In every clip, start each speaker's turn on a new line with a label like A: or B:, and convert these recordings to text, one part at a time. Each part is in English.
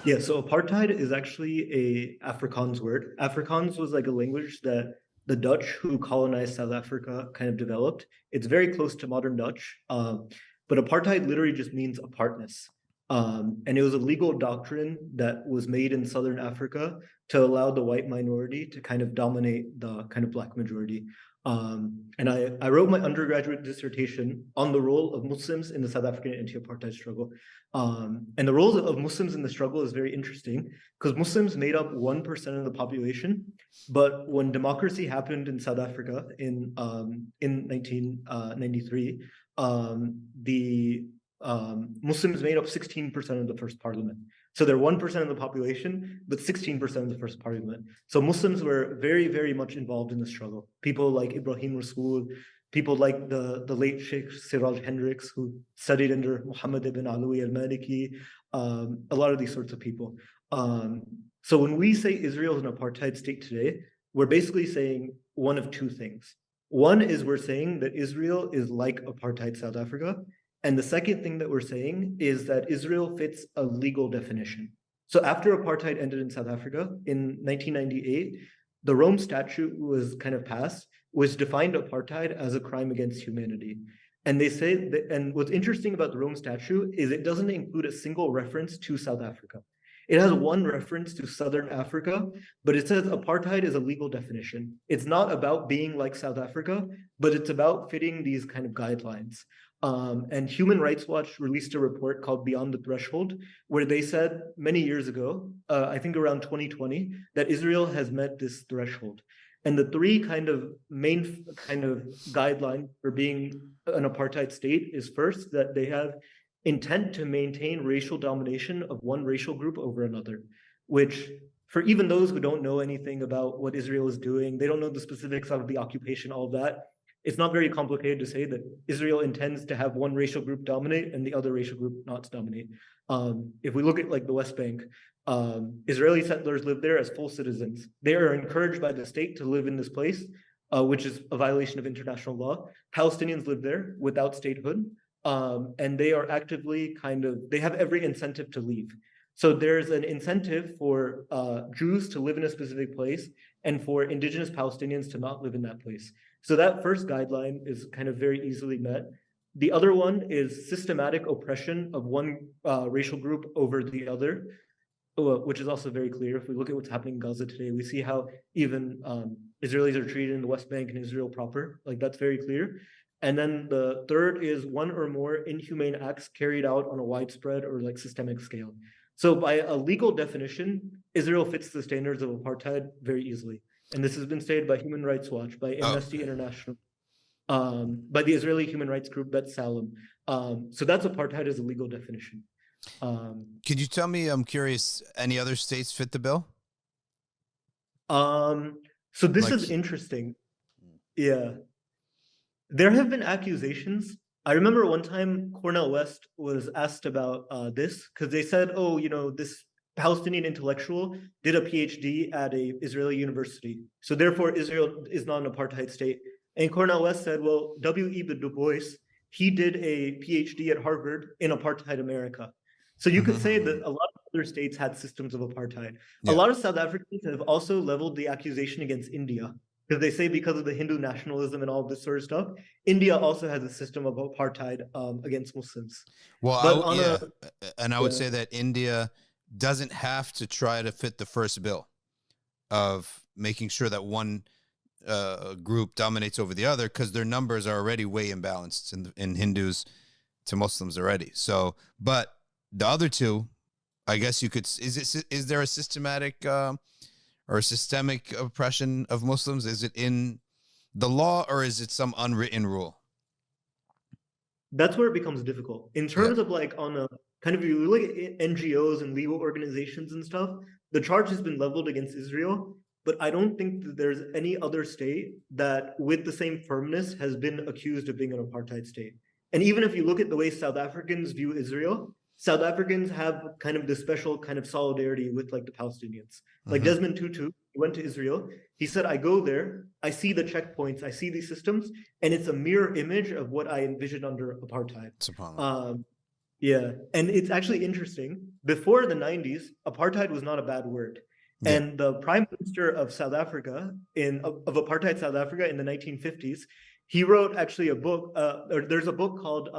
A: Yeah, so apartheid is actually a Afrikaans word. Afrikaans was like a language that the Dutch who colonized South Africa kind of developed. It's very close to modern Dutch, but apartheid literally just means apartness. And it was a legal doctrine that was made in Southern Africa to allow the white minority to kind of dominate the kind of black majority. And I wrote my undergraduate dissertation on the role of Muslims in the South African anti-apartheid struggle. And the role of Muslims in the struggle is very interesting because Muslims made up 1% of the population, but when democracy happened in South Africa in 1993, the Muslims made up 16% of the first parliament. So they're 1% of the population, but 16% of the first parliament. So Muslims were very, very much involved in the struggle. People like Ibrahim Rasool, people like the late Sheikh Siraj Hendricks, who studied under Muhammad ibn Alawi al-Maliki, a lot of these sorts of people. So when we say Israel is an apartheid state today, we're basically saying one of two things. One is we're saying that Israel is like apartheid South Africa. And the second thing that we're saying is that Israel fits a legal definition. So after apartheid ended in South Africa in 1998, the Rome Statute was kind of passed, which defined apartheid as a crime against humanity. And they say that, and what's interesting about the Rome Statute is it doesn't include a single reference to South Africa. It has one reference to Southern Africa, but it says apartheid is a legal definition. It's not about being like South Africa, but it's about fitting these kind of guidelines. And Human Rights Watch released a report called Beyond the Threshold, where they said many years ago, I think around 2020, that Israel has met this threshold. And the three kind of main kind of guidelines for being an apartheid state is first, that they have intent to maintain racial domination of one racial group over another, which for even those who don't know anything about what Israel is doing, they don't know the specifics of the occupation, all of that, it's not very complicated to say that Israel intends to have one racial group dominate and the other racial group not to dominate. If we look at like the West Bank, Israeli settlers live there as full citizens. They are encouraged by the state to live in this place, which is a violation of international law. Palestinians live there without statehood, and they are actively they have every incentive to leave. So there's an incentive for Jews to live in a specific place and for indigenous Palestinians to not live in that place. So that first guideline is kind of very easily met. The other one is systematic oppression of one racial group over the other, which is also very clear. If we look at what's happening in Gaza today, we see how even Israelis are treated in the West Bank and Israel proper. Like that's very clear. And then the third is one or more inhumane acts carried out on a widespread or like systemic scale. So by a legal definition, Israel fits the standards of apartheid very easily. And this has been stated by Human Rights Watch, by Amnesty International, by the Israeli human rights group Bet Salem. So that's apartheid as a legal definition.
B: Could you tell me, I'm curious, any other states fit the bill?
A: So this is interesting. Yeah. There have been accusations. I remember one time Cornell West was asked about this because they said, oh, you know, this Palestinian intellectual did a PhD at a Israeli university. So therefore, Israel is not an apartheid state. And Cornell West said, well, W.E. Du Bois, he did a PhD at Harvard in apartheid America. So you could say that a lot of other states had systems of apartheid. Yeah. A lot of South Africans have also leveled the accusation against India because they say because of the Hindu nationalism and all of this sort of stuff, India also has a system of apartheid against Muslims.
B: Well, I would say that India doesn't have to try to fit the first bill of making sure that one group dominates over the other because their numbers are already way imbalanced in Hindus to Muslims already. So, but the other two, I guess you could, is there a systematic or systemic oppression of Muslims? Is it in the law or is it some unwritten rule?
A: That's where it becomes difficult. In terms of like on a kind of, you look at NGOs and legal organizations and stuff, the charge has been leveled against Israel, but I don't think that there's any other state that with the same firmness has been accused of being an apartheid state. And even if you look at the way South Africans view Israel, South Africans have kind of this special kind of solidarity with like the Palestinians. Like Desmond Tutu, he went to Israel. He said, I go there, I see the checkpoints, I see these systems, and it's a mirror image of what I envisioned under apartheid. Yeah, and it's actually interesting. Before the 90s, apartheid was not a bad word.
B: Yeah.
A: And the prime minister of South Africa, of apartheid South Africa in the 1950s, he wrote actually a book, or there's a book called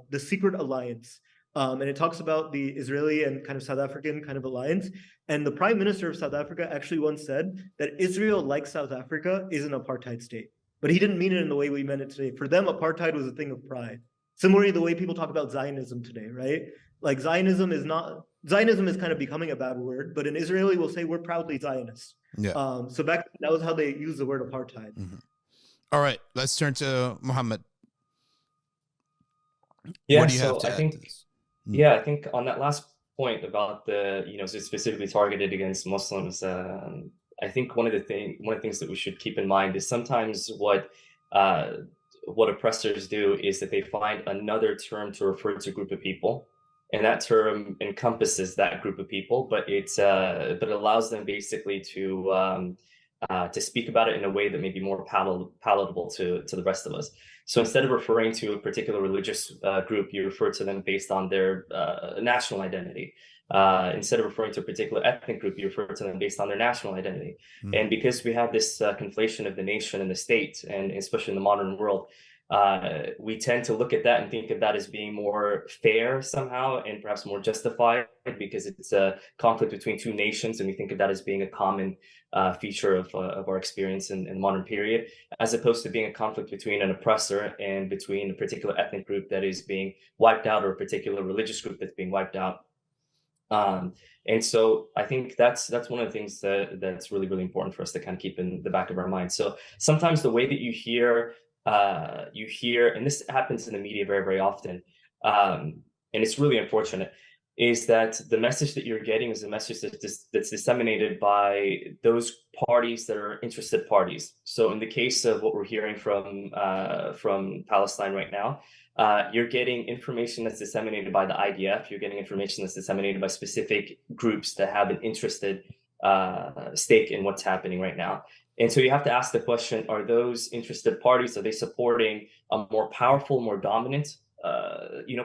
A: The Secret Alliance. And it talks about the Israeli and kind of South African kind of alliance. And the prime minister of South Africa actually once said that Israel, like South Africa, is an apartheid state. But he didn't mean it in the way we meant it today. For them, apartheid was a thing of pride. Similarly, the way people talk about Zionism today, right? Like Zionism is kind of becoming a bad word, but in Israeli we'll say we're proudly Zionists.
B: Yeah.
A: So back that was how they used the word apartheid.
B: Mm-hmm. All right, let's turn to Muhammad.
C: Yeah,
B: what do you
C: so
B: have to
C: I
B: add
C: think,
B: to this?
C: yeah, I think on that last point about the, specifically targeted against Muslims, I think one of the things that we should keep in mind is sometimes what oppressors do is that they find another term to refer to a group of people, and that term encompasses that group of people, but it allows them basically to speak about it in a way that may be more palatable to the rest of us. So instead of referring to a particular religious group, you refer to them based on their national identity. Instead of referring to a particular ethnic group, you refer to them based on their national identity. And because we have this conflation of the nation and the state, and especially in the modern world, we tend to look at that and think of that as being more fair somehow and perhaps more justified because it's a conflict between two nations, and we think of that as being a common feature of our experience in the modern period, as opposed to being a conflict between an oppressor and between a particular ethnic group that is being wiped out, or a particular religious group that's being wiped out. And so I think that's one of the things that's really, really important for us to kind of keep in the back of our mind. So sometimes the way that you hear, and this happens in the media very, very often, and it's really unfortunate, is that the message that you're getting is a message that's disseminated by those parties that are interested parties. So in the case of what we're hearing from Palestine right now, you're getting information that's disseminated by the IDF. You're getting information that's disseminated by specific groups that have an interested stake in what's happening right now. And so you have to ask the question, are those interested parties, are they supporting a more powerful, more dominant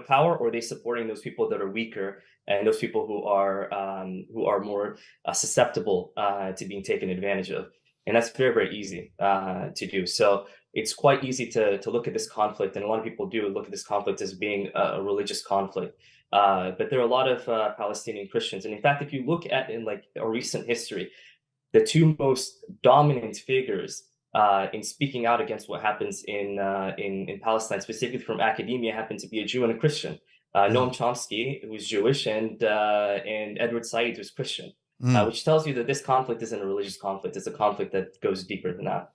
C: power, or are they supporting those people that are weaker and those people who are more susceptible to being taken advantage of? And that's very, very easy to do. So it's quite easy to look at this conflict, and a lot of people do look at this conflict as being a religious conflict. But there are a lot of Palestinian Christians. And in fact, if you look at in like a recent history, the two most dominant figures in speaking out against what happens in Palestine, specifically from academia, happen to be a Jew and a Christian. Noam Chomsky, who's Jewish, and Edward Said, who's Christian, which tells you that this conflict isn't a religious conflict. It's a conflict that goes deeper than that.